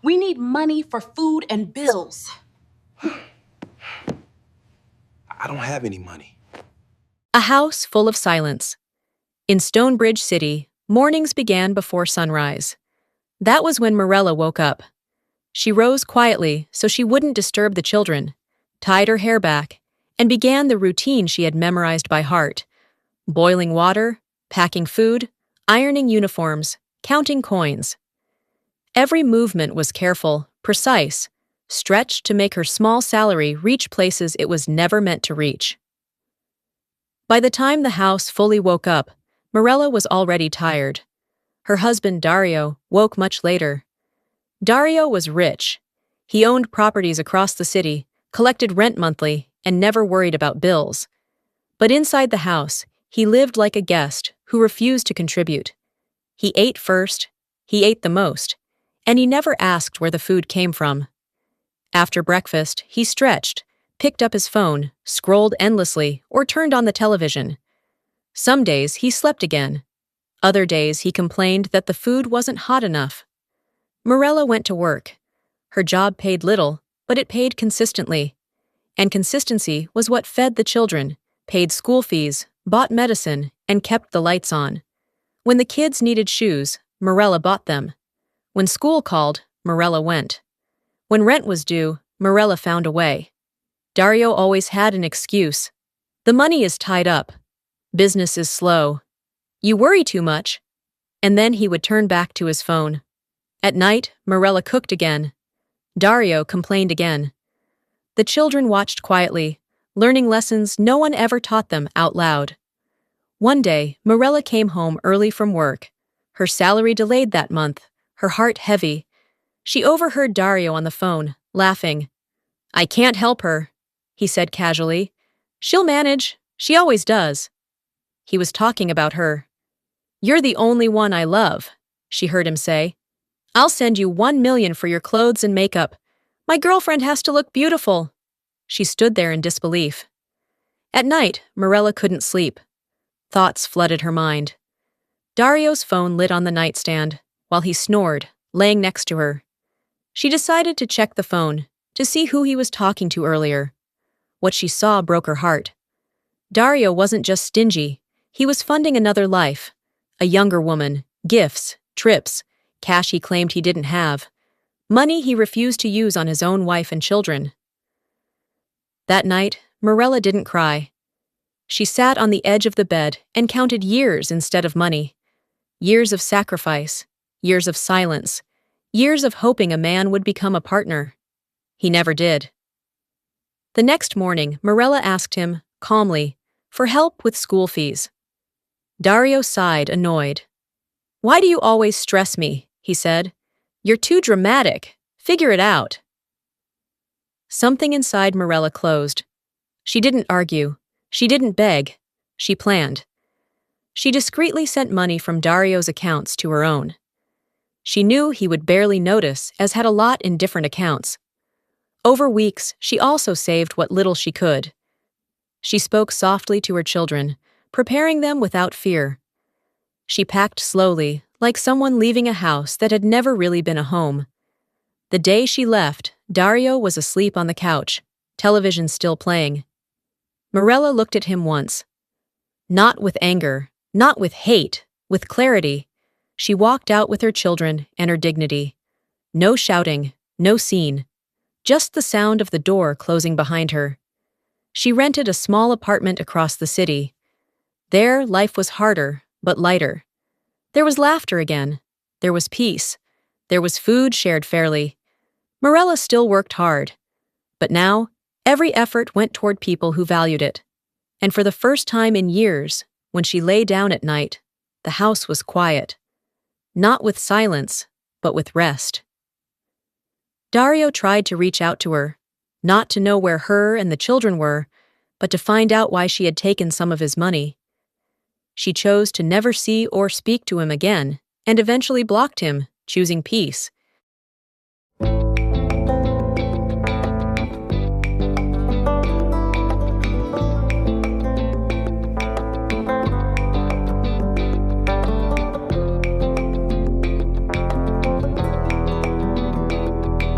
We need money for food and bills. I don't have any money. A house full of silence. In Stonebridge City, mornings began before sunrise. That was when Mirela woke up. She rose quietly so she wouldn't disturb the children, tied her hair back, and began the routine she had memorized by heart: boiling water, packing food, ironing uniforms, counting coins. Every movement was careful, precise, stretched to make her small salary reach places it was never meant to reach. By the time the house fully woke up, Mirela was already tired. Her husband, Dario, woke much later. Dario was rich. He owned properties across the city, collected rent monthly, and never worried about bills. But inside the house, he lived like a guest who refused to contribute. He ate first, he ate the most, and he never asked where the food came from. After breakfast, he stretched, picked up his phone, scrolled endlessly, or turned on the television. Some days he slept again. Other days he complained that the food wasn't hot enough. Mirela went to work. Her job paid little, but it paid consistently. And consistency was what fed the children, paid school fees, bought medicine, and kept the lights on. When the kids needed shoes, Mirela bought them. When school called, Mirela went. When rent was due, Mirela found a way. Dario always had an excuse. The money is tied up. Business is slow. You worry too much. And then he would turn back to his phone. At night, Mirela cooked again. Dario complained again. The children watched quietly, learning lessons no one ever taught them out loud. One day, Mirela came home early from work. Her salary delayed that month, her heart heavy. She overheard Dario on the phone, laughing. "I can't help her," he said casually. "She'll manage. She always does." He was talking about her. "You're the only one I love," she heard him say. "I'll send you 1 million for your clothes and makeup. My girlfriend has to look beautiful." She stood there in disbelief. At night, Mirela couldn't sleep. Thoughts flooded her mind. Dario's phone lit on the nightstand, while he snored, laying next to her. She decided to check the phone, to see who he was talking to earlier. What she saw broke her heart. Dario wasn't just stingy, he was funding another life. A younger woman, gifts, trips, cash he claimed he didn't have. Money he refused to use on his own wife and children. That night, Mirela didn't cry. She sat on the edge of the bed and counted years instead of money. Years of sacrifice, years of silence, years of hoping a man would become a partner. He never did. The next morning, Mirela asked him, calmly, for help with school fees. Dario sighed, annoyed. "Why do you always stress me?" he said. "You're too dramatic. Figure it out." Something inside Mirela closed. She didn't argue. She didn't beg. She planned. She discreetly sent money from Dario's accounts to her own. She knew he would barely notice, as had a lot in different accounts. Over weeks, she also saved what little she could. She spoke softly to her children, preparing them without fear. She packed slowly, like someone leaving a house that had never really been a home. The day she left, Dario was asleep on the couch, television still playing. Mirela looked at him once. Not with anger, not with hate, with clarity. She walked out with her children and her dignity. No shouting, no scene. Just the sound of the door closing behind her. She rented a small apartment across the city. There, life was harder, but lighter. There was laughter again. There was peace. There was food shared fairly. Mirela still worked hard. But now, every effort went toward people who valued it. And for the first time in years, when she lay down at night, the house was quiet. Not with silence, but with rest. Dario tried to reach out to her, not to know where her and the children were, but to find out why she had taken some of his money. She chose to never see or speak to him again, and eventually blocked him, choosing peace.